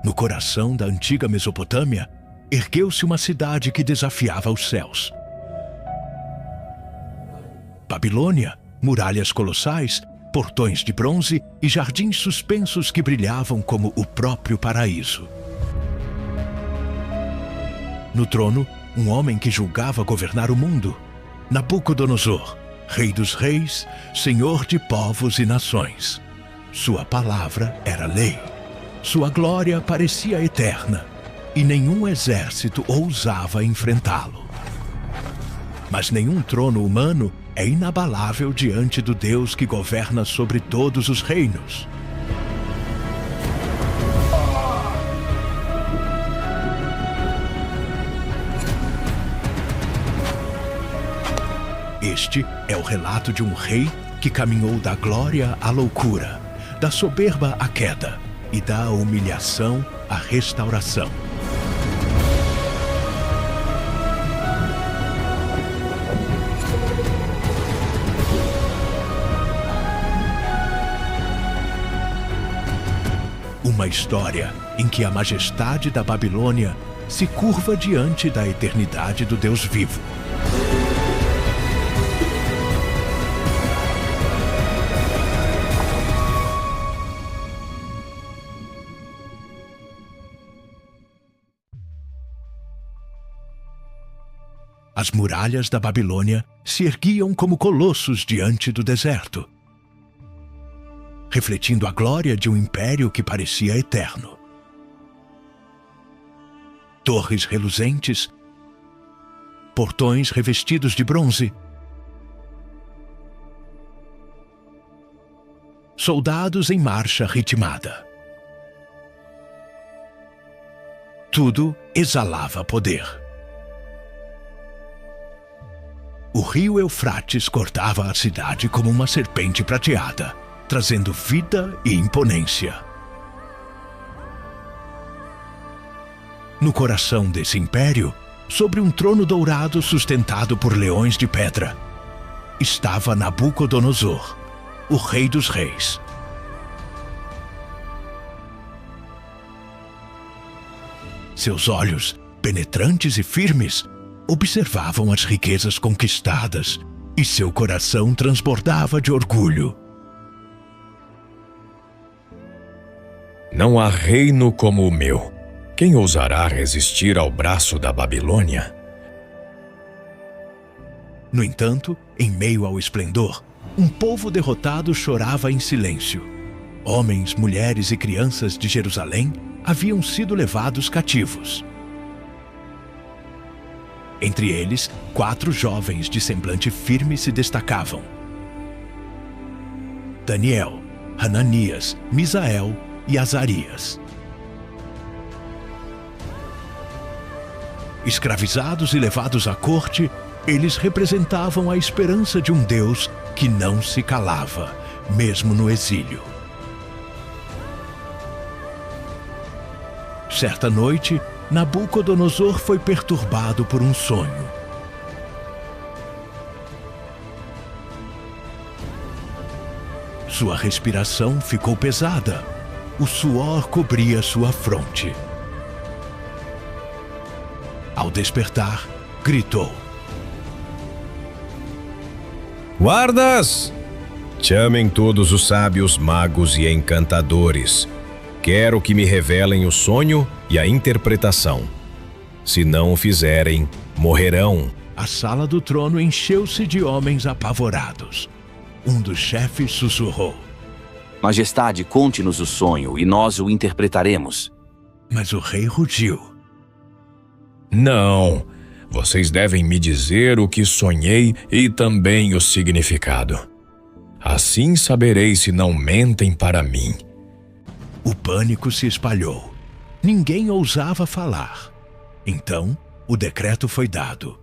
No coração da antiga Mesopotâmia, ergueu-se uma cidade que desafiava os céus. Babilônia, muralhas colossais, portões de bronze e jardins suspensos que brilhavam como o próprio paraíso. No trono, um homem que julgava governar o mundo, Nabucodonosor, rei dos reis, senhor de povos e nações. Sua palavra era lei. Sua glória parecia eterna, e nenhum exército ousava enfrentá-lo. Mas nenhum trono humano é inabalável diante do Deus que governa sobre todos os reinos. Este é o relato de um rei que caminhou da glória à loucura, da soberba à queda e da humilhação à restauração. Uma história em que a majestade da Babilônia se curva diante da eternidade do Deus vivo. As muralhas da Babilônia se erguiam como colossos diante do deserto, refletindo a glória de um império que parecia eterno. Torres reluzentes, portões revestidos de bronze, soldados em marcha ritmada. Tudo exalava poder. O rio Eufrates cortava a cidade como uma serpente prateada, trazendo vida e imponência. No coração desse império, sobre um trono dourado sustentado por leões de pedra, estava Nabucodonosor, o rei dos reis. Seus olhos, penetrantes e firmes, observavam as riquezas conquistadas e seu coração transbordava de orgulho. Não há reino como o meu. Quem ousará resistir ao braço da Babilônia? No entanto, em meio ao esplendor, um povo derrotado chorava em silêncio. Homens, mulheres e crianças de Jerusalém haviam sido levados cativos. Entre eles, 4 jovens de semblante firme se destacavam: Daniel, Hananias, Misael e Azarias. Escravizados e levados à corte, eles representavam a esperança de um Deus que não se calava, mesmo no exílio. Certa noite, Nabucodonosor foi perturbado por um sonho. Sua respiração ficou pesada. O suor cobria sua fronte. Ao despertar, gritou: Guardas! Chamem todos os sábios, magos e encantadores. Quero que me revelem o sonho e a interpretação. Se não o fizerem, morrerão. A sala do trono encheu-se de homens apavorados. Um dos chefes sussurrou: Majestade, conte-nos o sonho e nós o interpretaremos. Mas o rei rugiu: Não, vocês devem me dizer o que sonhei e também o significado. Assim saberei se não mentem para mim. O pânico se espalhou. Ninguém ousava falar. Então, o decreto foi dado.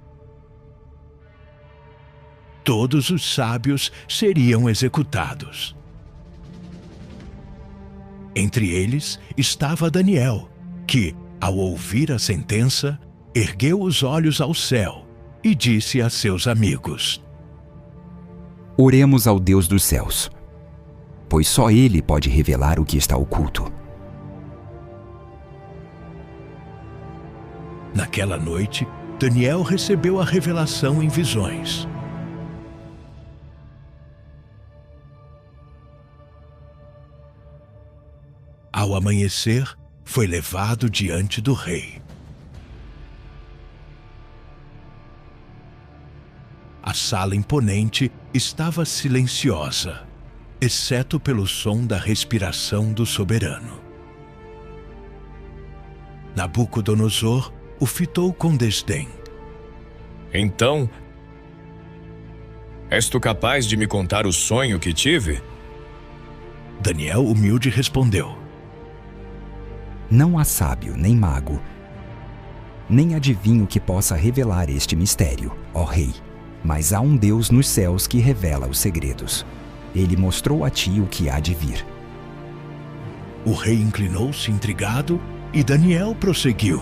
Todos os sábios seriam executados. Entre eles estava Daniel, que, ao ouvir a sentença, ergueu os olhos ao céu e disse a seus amigos: Oremos ao Deus dos céus, pois só Ele pode revelar o que está oculto. Naquela noite, Daniel recebeu a revelação em visões. Ao amanhecer, foi levado diante do rei. A sala imponente estava silenciosa, exceto pelo som da respiração do soberano. Nabucodonosor o fitou com desdém. Então, és tu capaz de me contar o sonho que tive? Daniel humilde respondeu: Não há sábio, nem mago, nem adivinho que possa revelar este mistério, ó rei. Mas há um Deus nos céus que revela os segredos. Ele mostrou a ti o que há de vir. O rei inclinou-se intrigado e Daniel prosseguiu: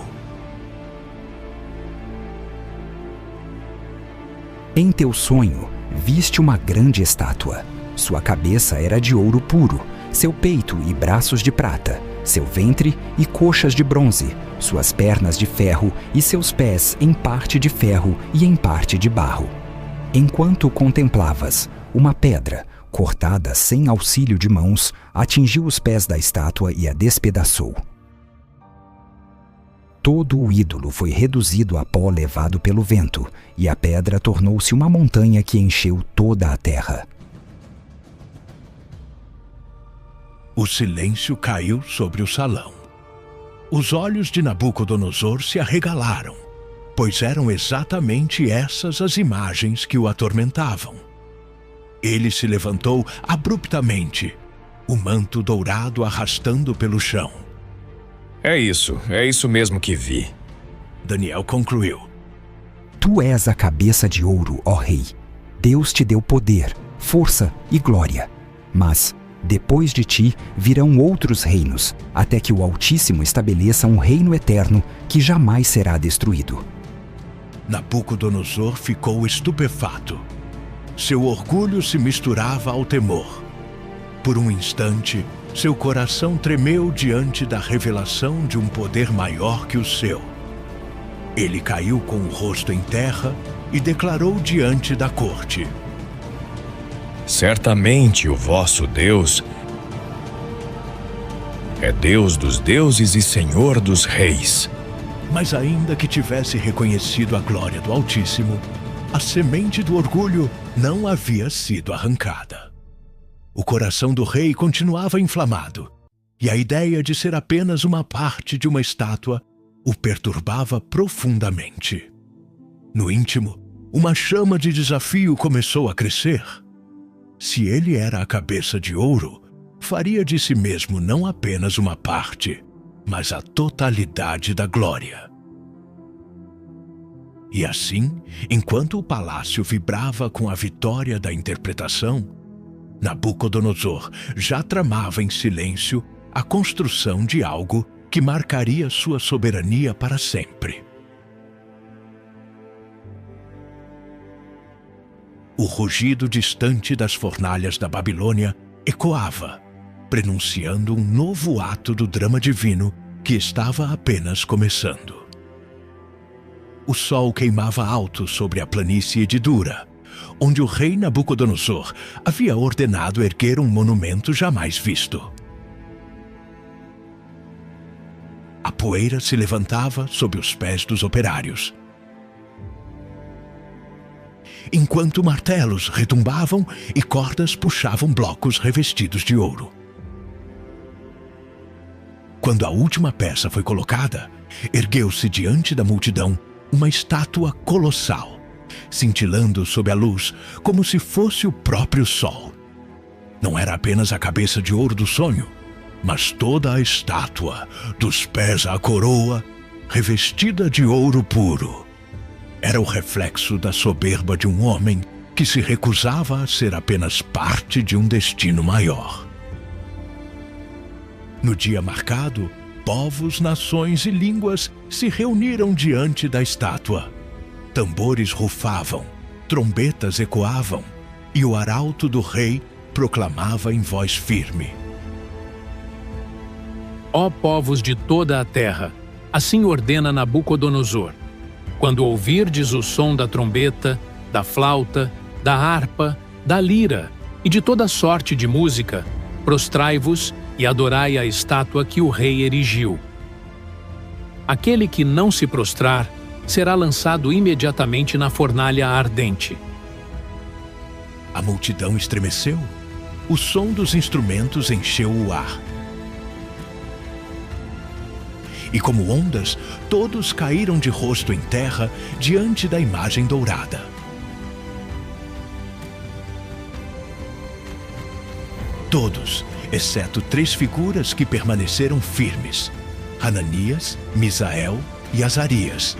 Em teu sonho, viste uma grande estátua. Sua cabeça era de ouro puro, seu peito e braços de prata, seu ventre e coxas de bronze, suas pernas de ferro e seus pés em parte de ferro e em parte de barro. Enquanto contemplavas, uma pedra, cortada sem auxílio de mãos, atingiu os pés da estátua e a despedaçou. Todo o ídolo foi reduzido a pó levado pelo vento, e a pedra tornou-se uma montanha que encheu toda a terra. O silêncio caiu sobre o salão. Os olhos de Nabucodonosor se arregalaram, pois eram exatamente essas as imagens que o atormentavam. Ele se levantou abruptamente, o manto dourado arrastando pelo chão. É isso mesmo que vi. Daniel concluiu: Tu és a cabeça de ouro, ó rei. Deus te deu poder, força e glória. Mas, depois de ti, virão outros reinos, até que o Altíssimo estabeleça um reino eterno que jamais será destruído. Nabucodonosor ficou estupefato. Seu orgulho se misturava ao temor. Por um instante, seu coração tremeu diante da revelação de um poder maior que o seu. Ele caiu com o rosto em terra e declarou diante da corte: Certamente o vosso Deus é Deus dos deuses e Senhor dos reis. Mas ainda que tivesse reconhecido a glória do Altíssimo, a semente do orgulho não havia sido arrancada. O coração do rei continuava inflamado, e a ideia de ser apenas uma parte de uma estátua o perturbava profundamente. No íntimo, uma chama de desafio começou a crescer. Se ele era a cabeça de ouro, faria de si mesmo não apenas uma parte, mas a totalidade da glória. E assim, enquanto o palácio vibrava com a vitória da interpretação, Nabucodonosor já tramava em silêncio a construção de algo que marcaria sua soberania para sempre. O rugido distante das fornalhas da Babilônia ecoava, prenunciando um novo ato do drama divino que estava apenas começando. O sol queimava alto sobre a planície de Dura, onde o rei Nabucodonosor havia ordenado erguer um monumento jamais visto. A poeira se levantava sob os pés dos operários, enquanto martelos retumbavam e cordas puxavam blocos revestidos de ouro. Quando a última peça foi colocada, ergueu-se diante da multidão uma estátua colossal, cintilando sob a luz como se fosse o próprio sol. Não era apenas a cabeça de ouro do sonho, mas toda a estátua, dos pés à coroa, revestida de ouro puro. Era o reflexo da soberba de um homem que se recusava a ser apenas parte de um destino maior. No dia marcado, povos, nações e línguas se reuniram diante da estátua. Tambores rufavam, trombetas ecoavam, e o arauto do rei proclamava em voz firme: Ó povos de toda a terra, Assim ordena Nabucodonosor: quando ouvirdes o som da trombeta, da flauta, da harpa, da lira e de toda sorte de música, prostrai-vos e adorai a estátua que o rei erigiu. Aquele que não se prostrar será lançado imediatamente na fornalha ardente. A multidão estremeceu. O som dos instrumentos encheu o ar. E como ondas, todos caíram de rosto em terra diante da imagem dourada. Todos, exceto 3 figuras que permaneceram firmes: Hananias, Misael e Azarias.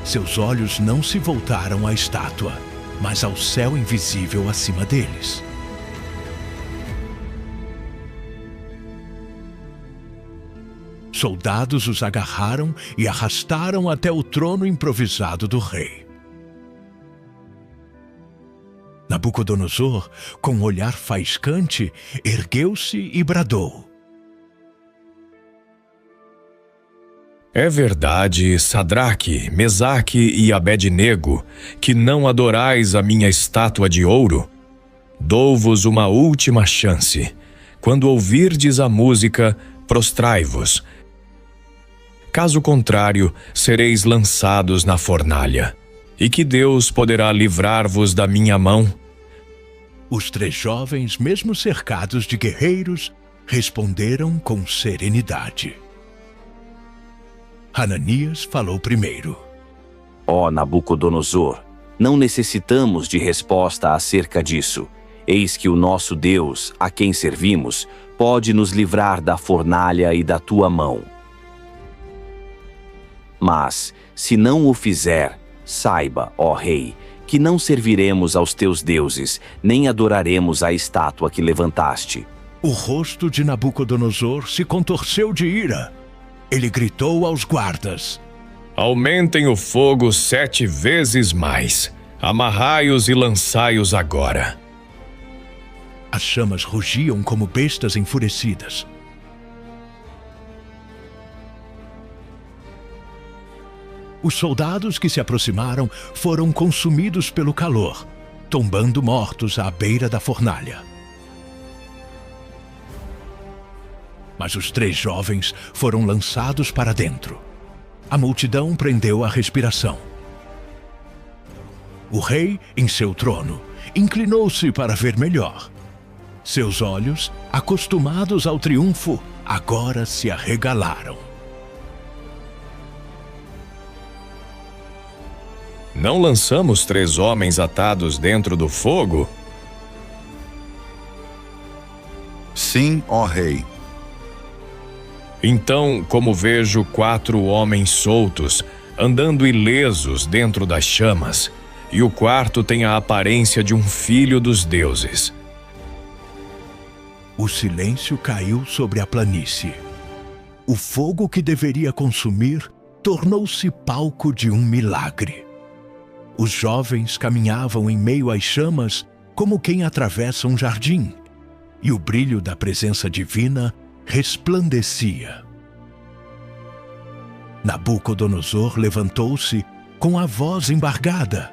Seus olhos não se voltaram à estátua, mas ao céu invisível acima deles. Soldados os agarraram e arrastaram até o trono improvisado do rei. Nabucodonosor, com um olhar faiscante, ergueu-se e bradou: É verdade, Sadraque, Mesaque e Abednego, que não adorais a minha estátua de ouro? Dou-vos uma última chance. Quando ouvirdes a música, prostrai-vos. Caso contrário, sereis lançados na fornalha. E que Deus poderá livrar-vos da minha mão? Os 3 jovens, mesmo cercados de guerreiros, responderam com serenidade. Hananias falou primeiro: Ó Nabucodonosor, não necessitamos de resposta acerca disso. Eis que o nosso Deus, a quem servimos, pode nos livrar da fornalha e da tua mão. Mas, se não o fizer, saiba, ó rei, que não serviremos aos teus deuses, nem adoraremos a estátua que levantaste. O rosto de Nabucodonosor se contorceu de ira. Ele gritou aos guardas: Aumentem o fogo 7 vezes mais. Amarrai-os e lançai-os agora. As chamas rugiam como bestas enfurecidas. Os soldados que se aproximaram foram consumidos pelo calor, tombando mortos à beira da fornalha. Mas os 3 jovens foram lançados para dentro. A multidão prendeu a respiração. O rei, em seu trono, inclinou-se para ver melhor. Seus olhos, acostumados ao triunfo, agora se arregalaram. Não lançamos 3 homens atados dentro do fogo? Sim, ó rei. Então, como vejo 4 homens soltos, andando ilesos dentro das chamas, e o quarto tem a aparência de um filho dos deuses. O silêncio caiu sobre a planície. O fogo que deveria consumir tornou-se palco de um milagre. Os jovens caminhavam em meio às chamas como quem atravessa um jardim, e o brilho da presença divina resplandecia. Nabucodonosor levantou-se com a voz embargada: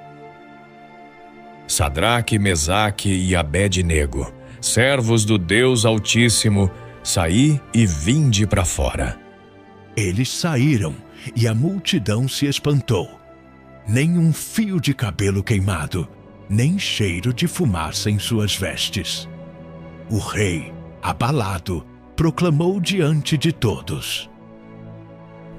Sadraque, Mesaque e Abednego, servos do Deus Altíssimo, saí e vinde para fora. Eles saíram e a multidão se espantou. Nem um fio de cabelo queimado, nem cheiro de fumaça em suas vestes. O rei, abalado, proclamou diante de todos: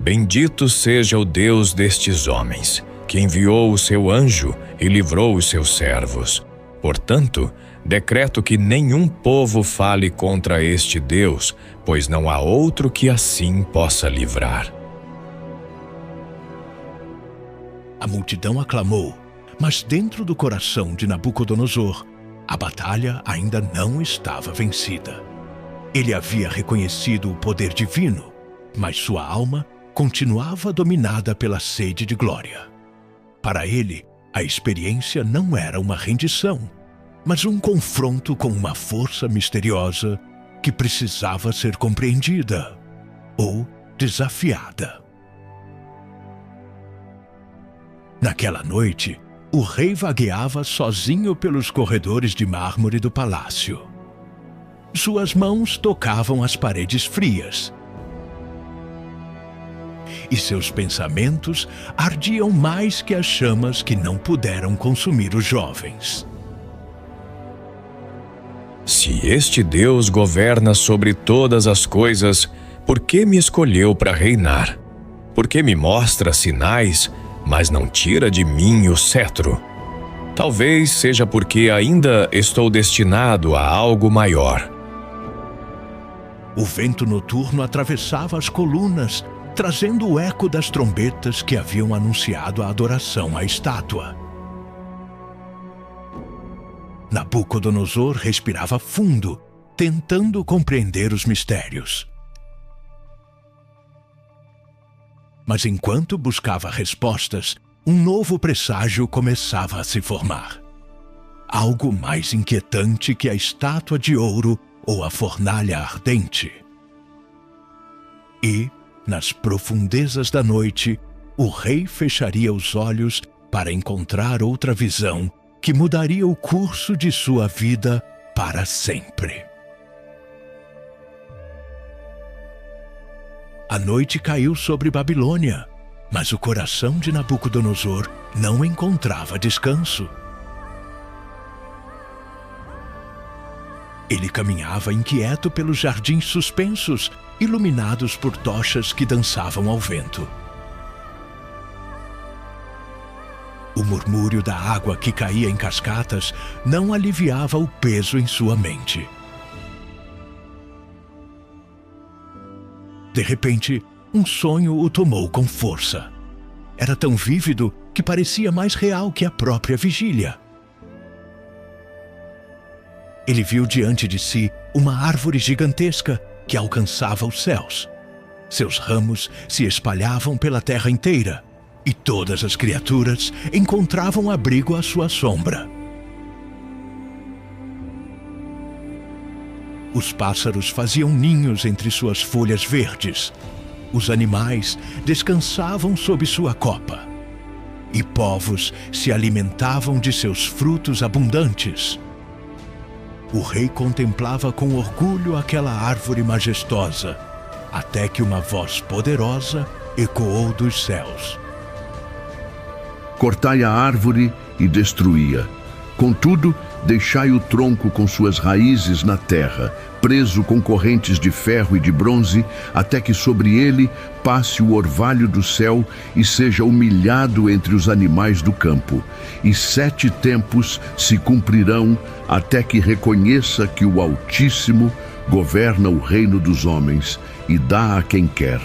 Bendito seja o Deus destes homens, que enviou o seu anjo e livrou os seus servos. Portanto, decreto que nenhum povo fale contra este Deus, pois não há outro que assim possa livrar. A multidão aclamou, mas dentro do coração de Nabucodonosor, a batalha ainda não estava vencida. Ele havia reconhecido o poder divino, mas sua alma continuava dominada pela sede de glória. Para ele, a experiência não era uma rendição, mas um confronto com uma força misteriosa que precisava ser compreendida ou desafiada. Naquela noite, o rei vagueava sozinho pelos corredores de mármore do palácio. Suas mãos tocavam as paredes frias. E seus pensamentos ardiam mais que as chamas que não puderam consumir os jovens. Se este Deus governa sobre todas as coisas, por que me escolheu para reinar? Por que me mostra sinais, mas não tira de mim o cetro? Talvez seja porque ainda estou destinado a algo maior. O vento noturno atravessava as colunas, trazendo o eco das trombetas que haviam anunciado a adoração à estátua. Nabucodonosor respirava fundo, tentando compreender os mistérios. Mas enquanto buscava respostas, um novo presságio começava a se formar. Algo mais inquietante que a estátua de ouro ou a fornalha ardente. E, nas profundezas da noite, o rei fecharia os olhos para encontrar outra visão que mudaria o curso de sua vida para sempre. A noite caiu sobre Babilônia, mas o coração de Nabucodonosor não encontrava descanso. Ele caminhava inquieto pelos jardins suspensos, iluminados por tochas que dançavam ao vento. O murmúrio da água que caía em cascatas não aliviava o peso em sua mente. De repente, um sonho o tomou com força. Era tão vívido que parecia mais real que a própria vigília. Ele viu diante de si uma árvore gigantesca que alcançava os céus. Seus ramos se espalhavam pela terra inteira, e todas as criaturas encontravam abrigo à sua sombra. Os pássaros faziam ninhos entre suas folhas verdes. Os animais descansavam sob sua copa. E povos se alimentavam de seus frutos abundantes. O rei contemplava com orgulho aquela árvore majestosa, até que uma voz poderosa ecoou dos céus. Cortai a árvore e destruí-a. Contudo, deixai o tronco com suas raízes na terra, preso com correntes de ferro e de bronze, até que sobre ele passe o orvalho do céu e seja humilhado entre os animais do campo. E 7 tempos se cumprirão até que reconheça que o Altíssimo governa o reino dos homens e dá a quem quer.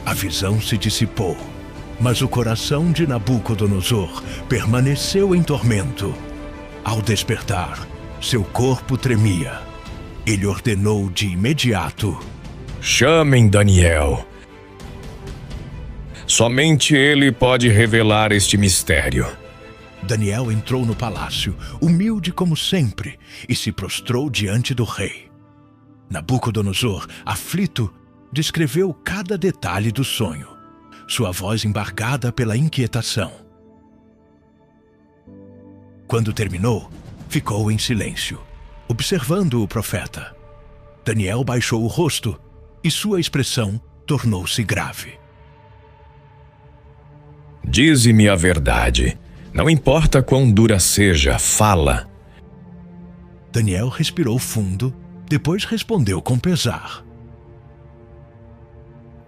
A visão se dissipou, mas o coração de Nabucodonosor permaneceu em tormento. Ao despertar, seu corpo tremia. Ele ordenou de imediato: chamem Daniel. Somente ele pode revelar este mistério. Daniel entrou no palácio, humilde como sempre, e se prostrou diante do rei. Nabucodonosor, aflito, descreveu cada detalhe do sonho, sua voz embargada pela inquietação. Quando terminou, ficou em silêncio, observando o profeta. Daniel baixou o rosto e sua expressão tornou-se grave. Dize-me a verdade. Não importa quão dura seja, fala. Daniel respirou fundo, depois respondeu com pesar: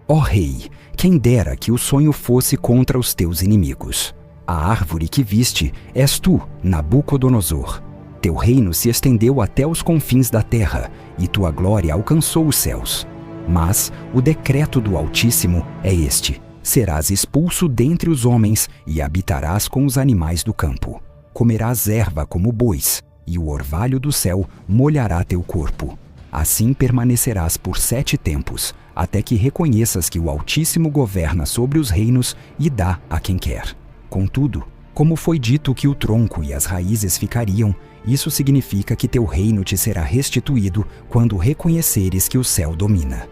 Ó rei, quem dera que o sonho fosse contra os teus inimigos. A árvore que viste és tu, Nabucodonosor. Teu reino se estendeu até os confins da terra, e tua glória alcançou os céus. Mas o decreto do Altíssimo é este: serás expulso dentre os homens e habitarás com os animais do campo. Comerás erva como bois, e o orvalho do céu molhará teu corpo. Assim permanecerás por 7 tempos, até que reconheças que o Altíssimo governa sobre os reinos e dá a quem quer. Contudo, como foi dito que o tronco e as raízes ficariam, isso significa que teu reino te será restituído quando reconheceres que o céu domina.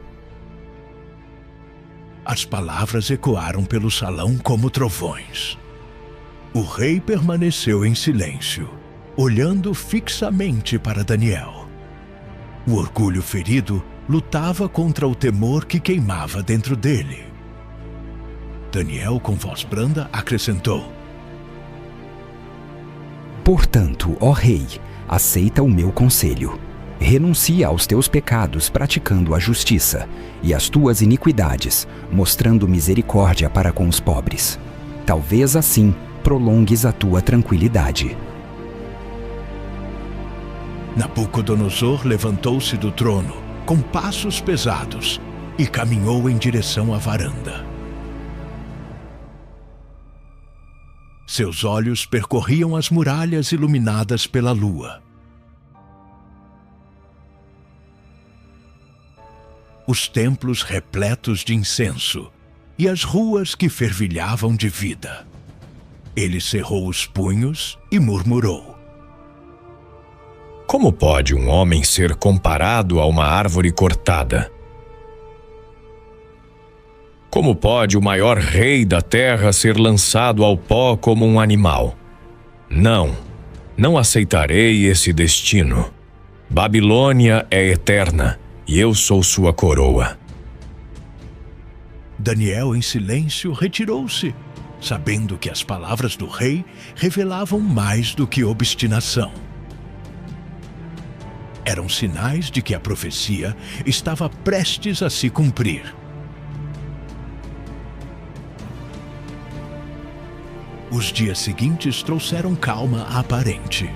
as palavras ecoaram pelo salão como trovões. O rei permaneceu em silêncio, olhando fixamente para Daniel. O orgulho ferido lutava contra o temor que queimava dentro dele. Daniel, com voz branda, acrescentou: Portanto, ó rei, aceita o meu conselho. Renuncia aos teus pecados praticando a justiça e as tuas iniquidades, mostrando misericórdia para com os pobres. Talvez assim prolongues a tua tranquilidade. Nabucodonosor levantou-se do trono com passos pesados e caminhou em direção à varanda. Seus olhos percorriam as muralhas iluminadas pela lua. Os templos repletos de incenso e as ruas que fervilhavam de vida. Ele cerrou os punhos e murmurou: Como pode um homem ser comparado a uma árvore cortada? Como pode o maior rei da terra ser lançado ao pó como um animal? Não aceitarei esse destino. Babilônia é eterna e eu sou sua coroa. Daniel, em silêncio, retirou-se, sabendo que as palavras do rei revelavam mais do que obstinação. Eram sinais de que a profecia estava prestes a se cumprir. Os dias seguintes trouxeram calma aparente.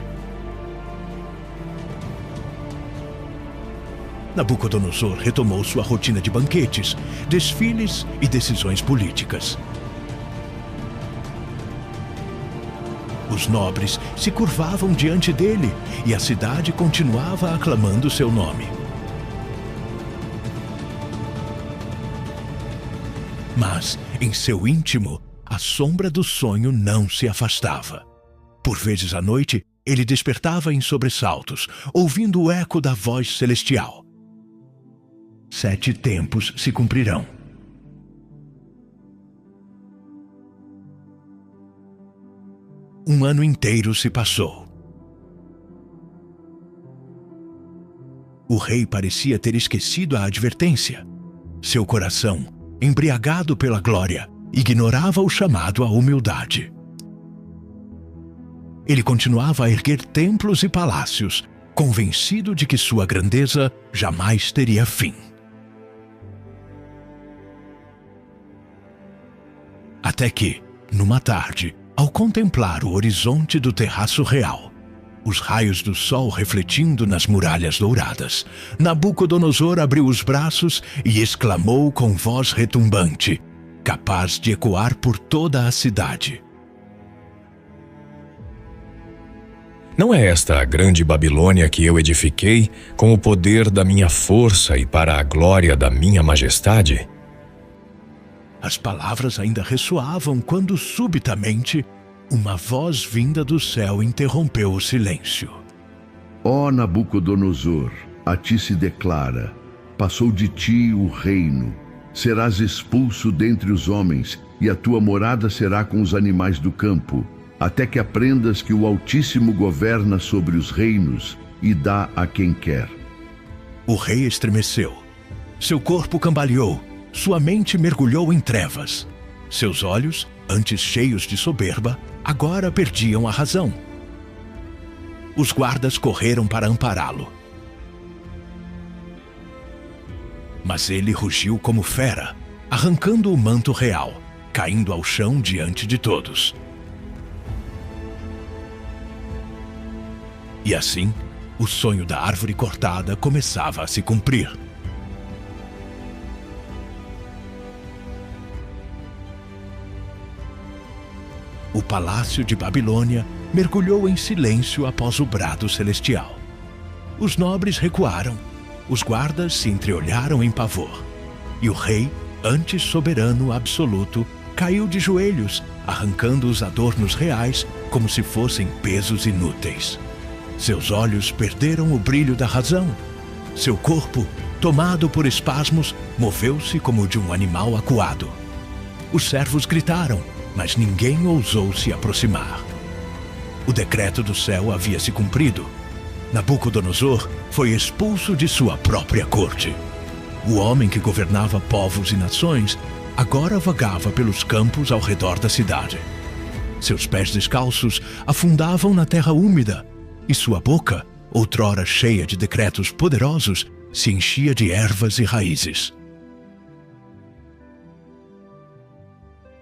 Nabucodonosor retomou sua rotina de banquetes, desfiles e decisões políticas. Os nobres se curvavam diante dele e a cidade continuava aclamando seu nome. Mas, em seu íntimo, a sombra do sonho não se afastava. Por vezes à noite, ele despertava em sobressaltos, ouvindo o eco da voz celestial: 7 tempos se cumprirão. Um ano inteiro se passou. O rei parecia ter esquecido a advertência. Seu coração, embriagado pela glória, ignorava o chamado à humildade. Ele continuava a erguer templos e palácios, convencido de que sua grandeza jamais teria fim. Até que, numa tarde, ao contemplar o horizonte do terraço real, os raios do sol refletindo nas muralhas douradas, Nabucodonosor abriu os braços e exclamou com voz retumbante, capaz de ecoar por toda a cidade: Não é esta a grande Babilônia que eu edifiquei com o poder da minha força e para a glória da minha majestade? As palavras ainda ressoavam quando, subitamente, uma voz vinda do céu interrompeu o silêncio. Ó Nabucodonosor, a ti se declara: passou de ti o reino. Serás expulso dentre os homens, e a tua morada será com os animais do campo, até que aprendas que o Altíssimo governa sobre os reinos e dá a quem quer. O rei estremeceu. Seu corpo cambaleou. Sua mente mergulhou em trevas. Seus olhos, antes cheios de soberba, agora perdiam a razão. Os guardas correram para ampará-lo. Mas ele rugiu como fera, arrancando o manto real, caindo ao chão diante de todos. E assim, o sonho da árvore cortada começava a se cumprir. O palácio de Babilônia mergulhou em silêncio após o brado celestial. Os nobres recuaram, os guardas se entreolharam em pavor, e o rei, antes soberano absoluto, caiu de joelhos, arrancando os adornos reais como se fossem pesos inúteis. Seus olhos perderam o brilho da razão. Seu corpo, tomado por espasmos, moveu-se como de um animal acuado. Os servos gritaram, mas ninguém ousou se aproximar. O decreto do céu havia se cumprido. Nabucodonosor foi expulso de sua própria corte. O homem que governava povos e nações agora vagava pelos campos ao redor da cidade. Seus pés descalços afundavam na terra úmida, e sua boca, outrora cheia de decretos poderosos, se enchia de ervas e raízes.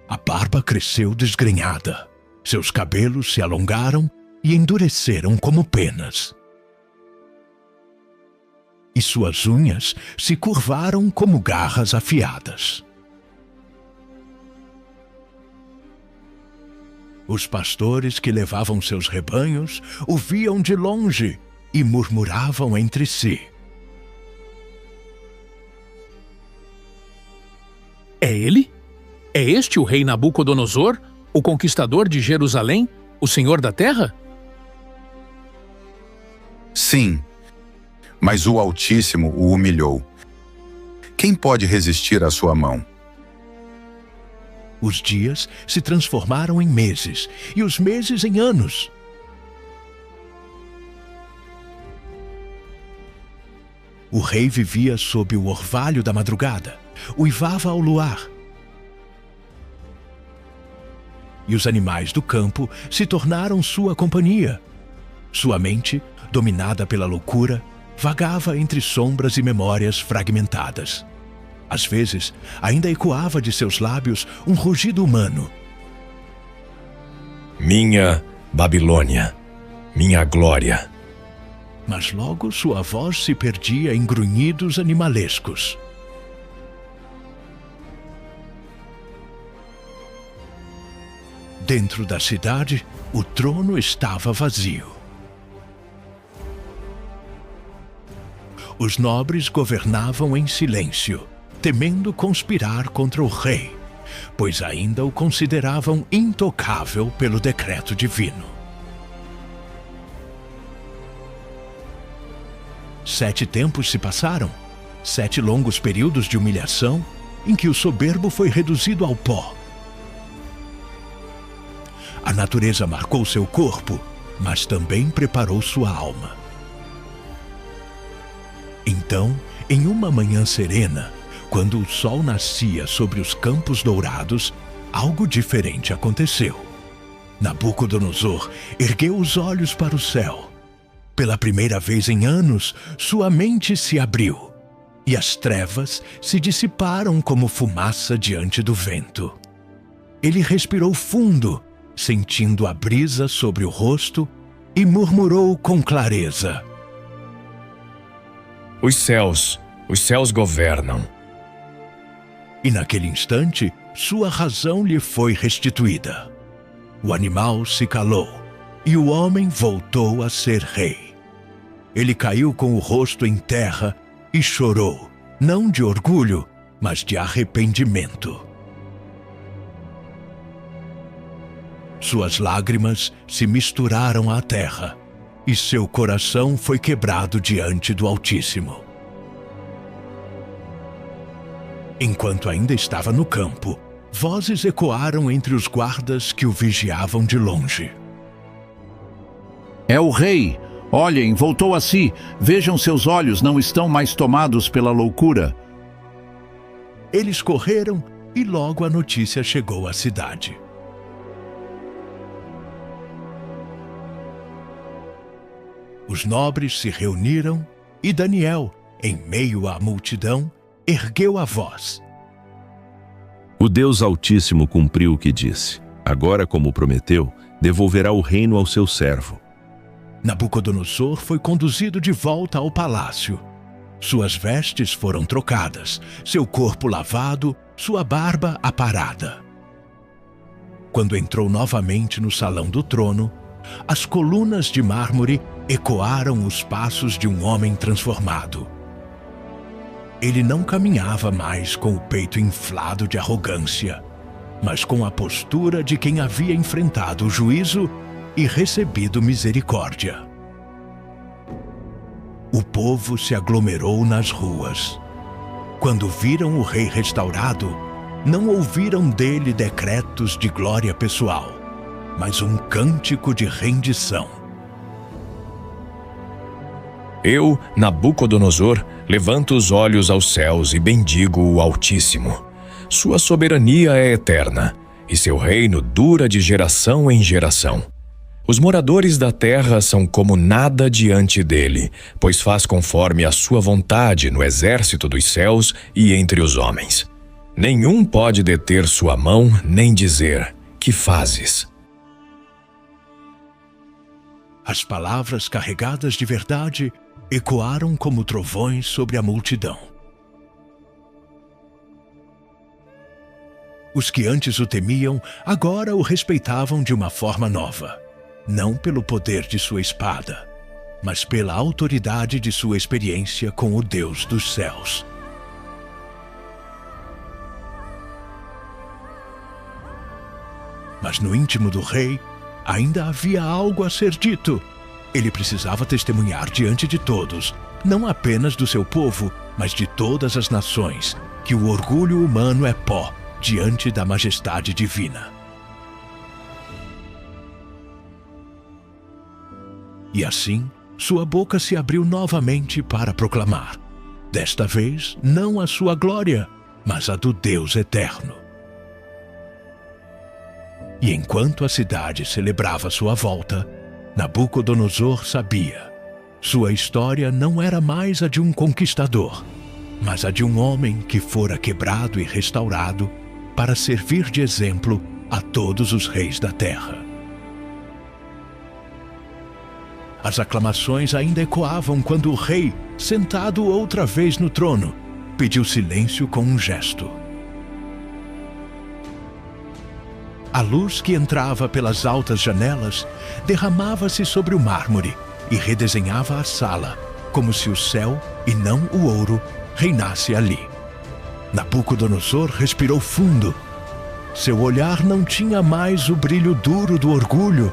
A barba cresceu desgrenhada, seus cabelos se alongaram e endureceram como penas. E suas unhas se curvaram como garras afiadas. Os pastores que levavam seus rebanhos o viam de longe e murmuravam entre si: É ele? É este o rei Nabucodonosor, o conquistador de Jerusalém, o senhor da terra? Sim, mas o Altíssimo o humilhou. Quem pode resistir à sua mão? Os dias se transformaram em meses, e os meses em anos. O rei vivia sob o orvalho da madrugada, uivava ao luar. E os animais do campo se tornaram sua companhia. Sua mente, dominada pela loucura, vagava entre sombras e memórias fragmentadas. Às vezes, ainda ecoava de seus lábios um rugido humano. Minha Babilônia, minha glória. Mas logo sua voz se perdia em grunhidos animalescos. Dentro da cidade, o trono estava vazio. Os nobres governavam em silêncio, temendo conspirar contra o rei, pois ainda o consideravam intocável pelo decreto divino. 7 tempos se passaram, 7 longos períodos de humilhação, em que o soberbo foi reduzido ao pó. A natureza marcou seu corpo, mas também preparou sua alma. Então, em uma manhã serena, quando o sol nascia sobre os campos dourados, algo diferente aconteceu. Nabucodonosor ergueu os olhos para o céu. Pela primeira vez em anos, sua mente se abriu, e as trevas se dissiparam como fumaça diante do vento. Ele respirou fundo, sentindo a brisa sobre o rosto, e murmurou com clareza: Os céus governam. E naquele instante, sua razão lhe foi restituída. O animal se calou, e o homem voltou a ser rei. Ele caiu com o rosto em terra e chorou, não de orgulho, mas de arrependimento. Suas lágrimas se misturaram à terra, e seu coração foi quebrado diante do Altíssimo. Enquanto ainda estava no campo, vozes ecoaram entre os guardas que o vigiavam de longe. É o rei! Olhem, voltou a si! Vejam, seus olhos não estão mais tomados pela loucura. Eles correram e logo a notícia chegou à cidade. Os nobres se reuniram e Daniel, em meio à multidão, ergueu a voz. O Deus Altíssimo cumpriu o que disse. Agora, como prometeu, devolverá o reino ao seu servo. Nabucodonosor foi conduzido de volta ao palácio. Suas vestes foram trocadas, seu corpo lavado, sua barba aparada. Quando entrou novamente no salão do trono, as colunas de mármore ecoaram os passos de um homem transformado. Ele não caminhava mais com o peito inflado de arrogância, mas com a postura de quem havia enfrentado o juízo e recebido misericórdia. o povo se aglomerou nas ruas. Quando viram o rei restaurado, não ouviram dele decretos de glória pessoal, mas um cântico de rendição. Eu, Nabucodonosor, levanto os olhos aos céus e bendigo o Altíssimo. Sua soberania é eterna, e seu reino dura de geração em geração. Os moradores da terra são como nada diante dele, pois faz conforme a sua vontade no exército dos céus e entre os homens. Nenhum pode deter sua mão, nem dizer: que fazes? As palavras carregadas de verdade ecoaram como trovões sobre a multidão. Os que antes o temiam, agora o respeitavam de uma forma nova. Não pelo poder de sua espada, mas pela autoridade de sua experiência com o Deus dos céus. Mas no íntimo do rei, ainda havia algo a ser dito. Ele precisava testemunhar diante de todos, não apenas do seu povo, mas de todas as nações, que o orgulho humano é pó diante da majestade divina. E assim, sua boca se abriu novamente para proclamar, desta vez não a sua glória, mas a do Deus eterno. E enquanto a cidade celebrava sua volta, Nabucodonosor sabia, sua história não era mais a de um conquistador, mas a de um homem que fora quebrado e restaurado para servir de exemplo a todos os reis da terra. As aclamações ainda ecoavam quando o rei, sentado outra vez no trono, pediu silêncio com um gesto. A luz que entrava pelas altas janelas derramava-se sobre o mármore e redesenhava a sala, como se o céu, e não o ouro, reinasse ali. Nabucodonosor respirou fundo. Seu olhar não tinha mais o brilho duro do orgulho,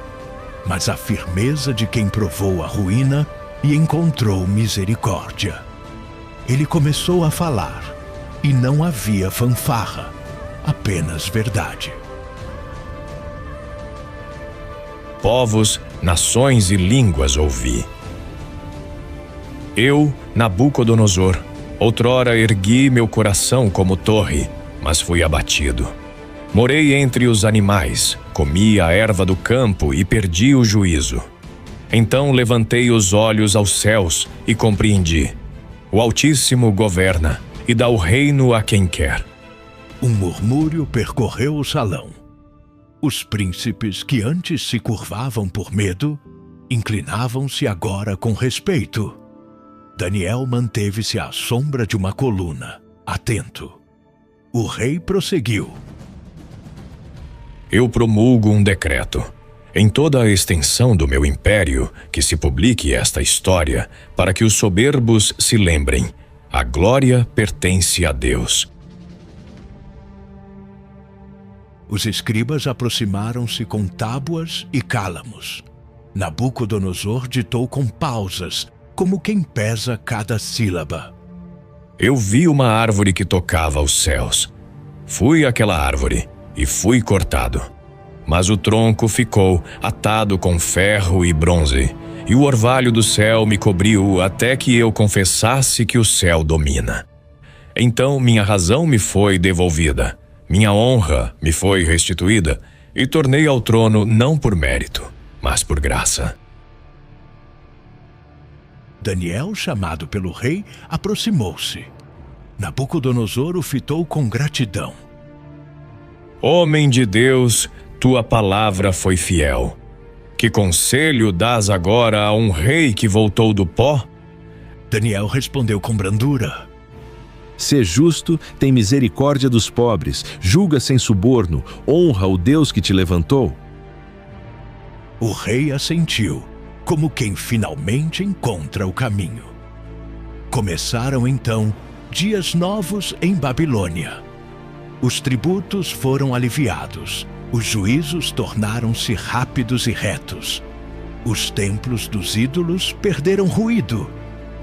mas a firmeza de quem provou a ruína e encontrou misericórdia. Ele começou a falar, e não havia fanfarra, apenas verdade. Povos, nações e línguas ouvi. Eu, Nabucodonosor, outrora ergui meu coração como torre, mas fui abatido. Morei entre os animais, comi a erva do campo e perdi o juízo. Então levantei os olhos aos céus e compreendi. O Altíssimo governa e dá o reino a quem quer. Um murmúrio percorreu o salão. Os príncipes que antes se curvavam por medo, inclinavam-se agora com respeito. Daniel manteve-se à sombra de uma coluna, atento. O rei prosseguiu. Eu promulgo um decreto. Em toda a extensão do meu império, que se publique esta história, para que os soberbos se lembrem. A glória pertence a Deus. Os escribas aproximaram-se com tábuas e cálamos. Nabucodonosor ditou com pausas, como quem pesa cada sílaba. Eu vi uma árvore que tocava aos céus. Fui àquela árvore e fui cortado. Mas o tronco ficou atado com ferro e bronze, e o orvalho do céu me cobriu até que eu confessasse que o céu domina. Então minha razão me foi devolvida, minha honra me foi restituída, e tornei ao trono não por mérito, mas por graça. Daniel, chamado pelo rei, aproximou-se. Nabucodonosor o fitou com gratidão. Homem de Deus, tua palavra foi fiel. Que conselho dás agora a um rei que voltou do pó? Daniel respondeu com brandura. Sê justo, tem misericórdia dos pobres, julga sem suborno, honra o Deus que te levantou. O rei assentiu, como quem finalmente encontra o caminho. Começaram então dias novos em Babilônia. Os tributos foram aliviados, os juízos tornaram-se rápidos e retos. Os templos dos ídolos perderam ruído.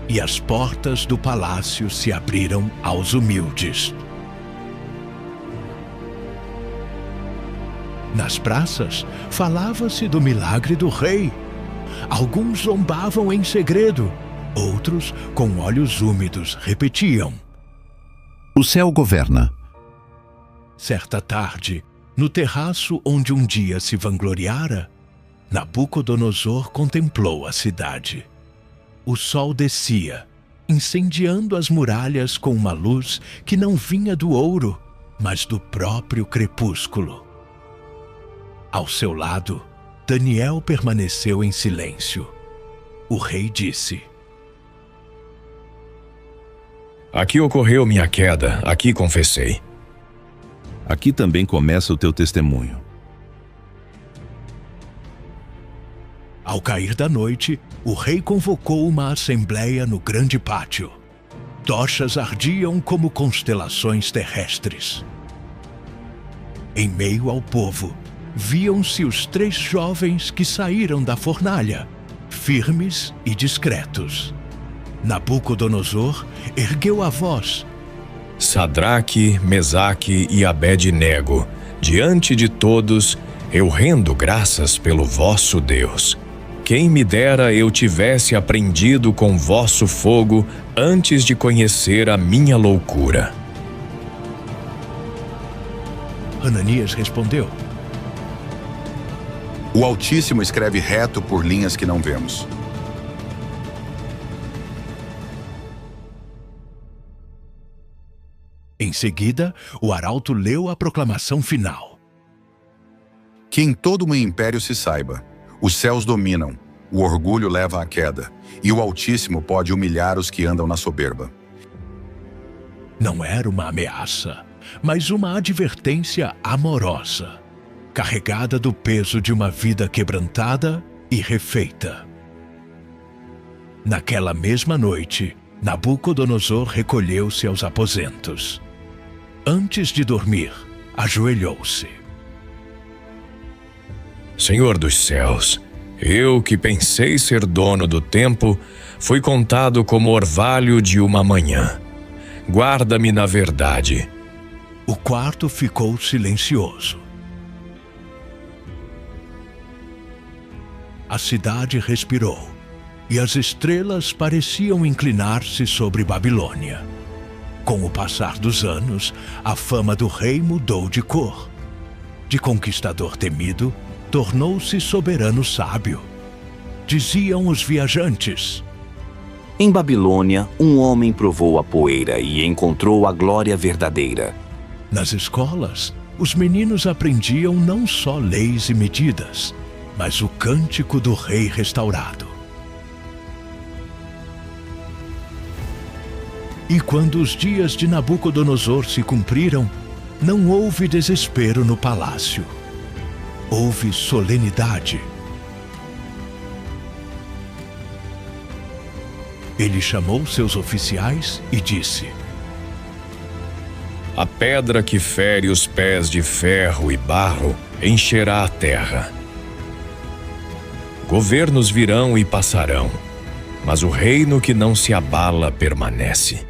e as portas do palácio se abriram aos humildes. Nas praças, falava-se do milagre do rei. Alguns zombavam em segredo, outros, com olhos úmidos, repetiam: O céu governa. Certa tarde, no terraço onde um dia se vangloriara, Nabucodonosor contemplou a cidade. O sol descia, incendiando as muralhas com uma luz que não vinha do ouro, mas do próprio crepúsculo. Ao seu lado, Daniel permaneceu em silêncio. O rei disse: Aqui ocorreu minha queda, aqui confessei. Aqui também começa o teu testemunho. Ao cair da noite, o rei convocou uma assembleia no grande pátio. Tochas ardiam como constelações terrestres. Em meio ao povo, viam-se os 3 jovens que saíram da fornalha, firmes e discretos. Nabucodonosor ergueu a voz: Sadraque, Mesaque e Abed-nego, diante de todos, eu rendo graças pelo vosso Deus. Quem me dera eu tivesse aprendido com vosso fogo antes de conhecer a minha loucura. Ananias respondeu: O Altíssimo escreve reto por linhas que não vemos. Em seguida, o arauto leu a proclamação final. Que em todo o império se saiba, os céus dominam, o orgulho leva à queda, e o Altíssimo pode humilhar os que andam na soberba. Não era uma ameaça, mas uma advertência amorosa, carregada do peso de uma vida quebrantada e refeita. Naquela mesma noite, Nabucodonosor recolheu-se aos aposentos. Antes de dormir, ajoelhou-se. Senhor dos céus, eu que pensei ser dono do tempo, fui contado como orvalho de uma manhã. Guarda-me na verdade. O quarto ficou silencioso. A cidade respirou, e as estrelas pareciam inclinar-se sobre Babilônia. Com o passar dos anos, a fama do rei mudou de cor. De conquistador temido, tornou-se soberano sábio. Diziam os viajantes: Em Babilônia, um homem provou a poeira e encontrou a glória verdadeira. Nas escolas, os meninos aprendiam não só leis e medidas, mas o cântico do rei restaurado. E quando os dias de Nabucodonosor se cumpriram, não houve desespero no palácio. Houve solenidade. Ele chamou seus oficiais e disse: A pedra que fere os pés de ferro e barro encherá a terra. Governos virão e passarão, mas o reino que não se abala permanece.